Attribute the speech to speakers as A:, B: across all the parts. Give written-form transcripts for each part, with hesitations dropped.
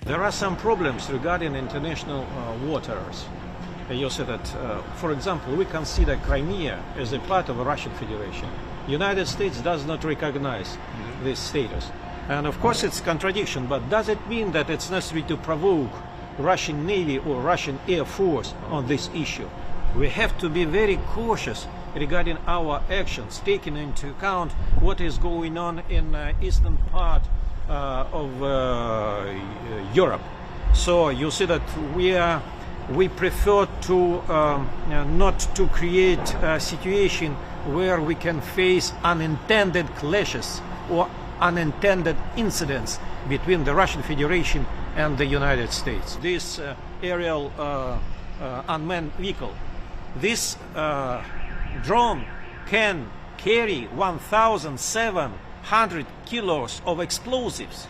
A: There are some problems regarding international waters. You see that, for example, we consider Crimea as a part of the Russian Federation. United States does not recognize this status. And of course it's contradiction, but does it mean that it's necessary to provoke Russian Navy or Russian Air Force on this issue? We have to be very cautious regarding our actions, taking into account what is going on in eastern part of Europe. So you see that we prefer to not to create a situation where we can face unintended clashes or unintended incidents between the Russian Federation and the United States. This aerial unmanned vehicle, this drone can carry 1,700 kilos of explosives.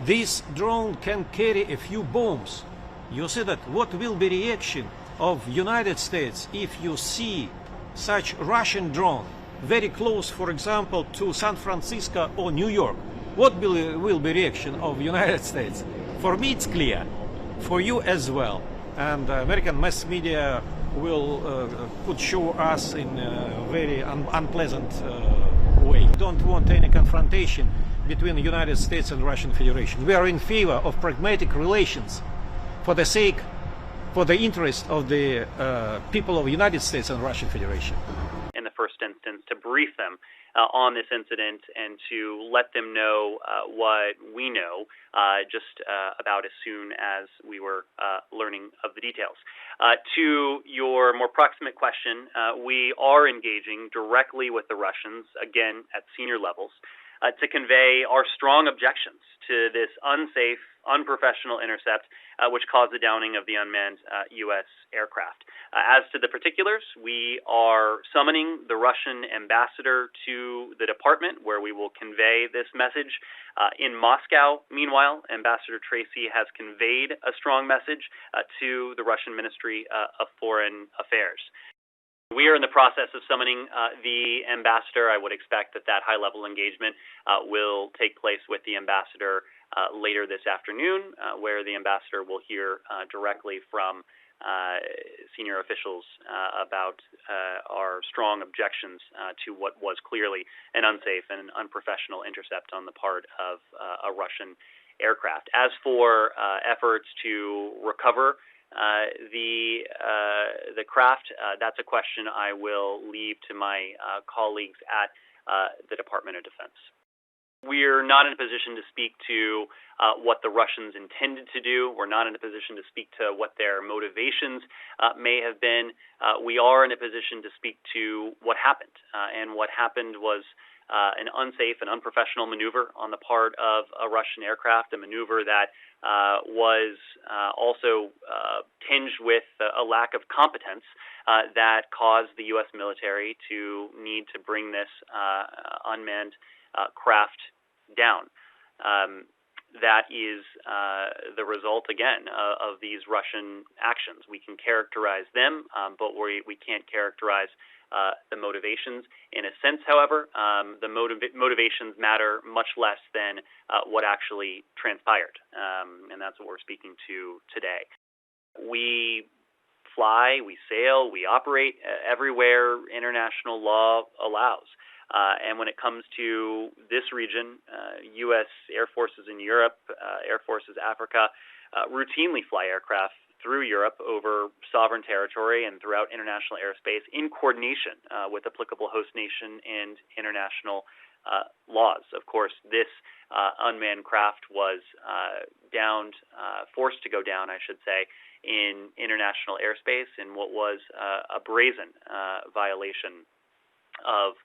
A: This drone can carry a few bombs. You see that what will be the reaction of United States if you see such Russian drone very close, for example, to San Francisco or New York? What will be reaction of United States? For me it's clear, for you as well. And American mass media could show us in a very unpleasant way. We don't want any confrontation between the United States and Russian Federation. We are in favor of pragmatic relations for the interest of the people of the United States and Russian Federation.
B: In the first instance, to brief them on this incident and to let them know what we know just about as soon as we were learning of the details. To your more proximate question, we are engaging directly with the Russians, again at senior levels, to convey our strong objections to this unsafe, unprofessional intercept which caused the downing of the unmanned U.S. aircraft. As to the particulars, we are summoning the Russian ambassador to the department where we will convey this message. In Moscow, meanwhile, Ambassador Tracy has conveyed a strong message to the Russian Ministry of Foreign Affairs. We are in the process of summoning the ambassador. I would expect that high-level engagement will take place with the ambassador later this afternoon, where the ambassador will hear directly from senior officials about our strong objections to what was clearly an unsafe and unprofessional intercept on the part of a Russian aircraft. As for efforts to recover the craft, that's a question I will leave to my colleagues at the Department of Defense. We're not in a position to speak to what the Russians intended to do. We're not in a position to speak to what their motivations may have been. We are in a position to speak to what happened. And what happened was an unsafe and unprofessional maneuver on the part of a Russian aircraft, a maneuver that was also tinged with a lack of competence that caused the U.S. military to need to bring this unmanned craft down. That is the result, again, of these Russian actions. We can characterize them, but we can't characterize the motivations. In a sense, however, the motivations matter much less than what actually transpired, and that's what we're speaking to today. We fly, we sail, we operate everywhere international law allows. And when it comes to this region, U.S. Air Forces in Europe, Air Forces Africa, routinely fly aircraft through Europe over sovereign territory and throughout international airspace in coordination with applicable host nation and international laws. Of course, this unmanned craft was forced to go down, I should say, in international airspace in what was a brazen violation of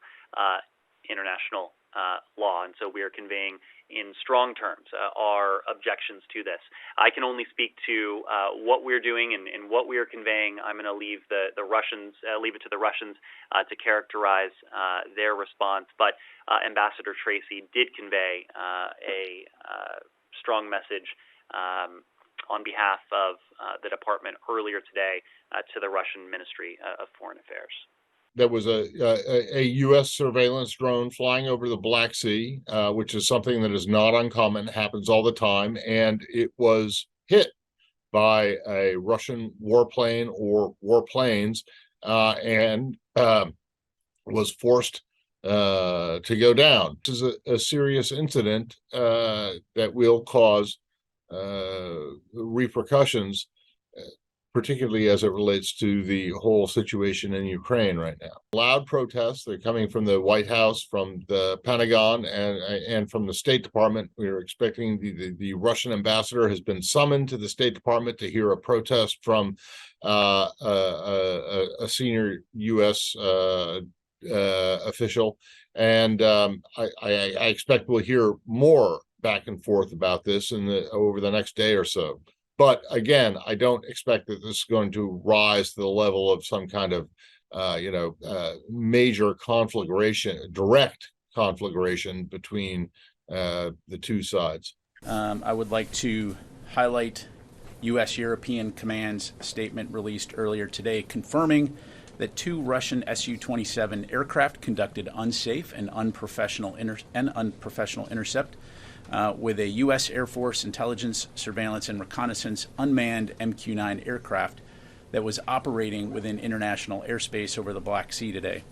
B: international law, and so we are conveying in strong terms our objections to this. I can only speak to what we're doing and what we are conveying. I'm going to leave it to the Russians to characterize their response. But Ambassador Tracy did convey a strong message on behalf of the department earlier today to the Russian Ministry of Foreign Affairs.
C: there was a U.S. surveillance drone flying over the Black Sea, which is something that is not uncommon, happens all the time, and it was hit by a Russian warplane or warplanes, and was forced to go down. This is a serious incident that will cause repercussions, particularly as it relates to the whole situation in Ukraine right now. Loud protests, they're coming from the White House, from the Pentagon, and from the State Department. We're expecting the Russian ambassador has been summoned to the State Department to hear a protest from a senior U.S. Official. And I expect we'll hear more back and forth about this over the next day or so. But again, I don't expect that this is going to rise to the level of some kind of, major conflagration, direct conflagration between the two sides.
D: I would like to highlight U.S. European Command's statement released earlier today, confirming that 2 Russian Su-27 aircraft conducted unsafe and unprofessional intercept with a U.S. Air Force intelligence, surveillance, and reconnaissance unmanned MQ-9 aircraft that was operating within international airspace over the Black Sea today.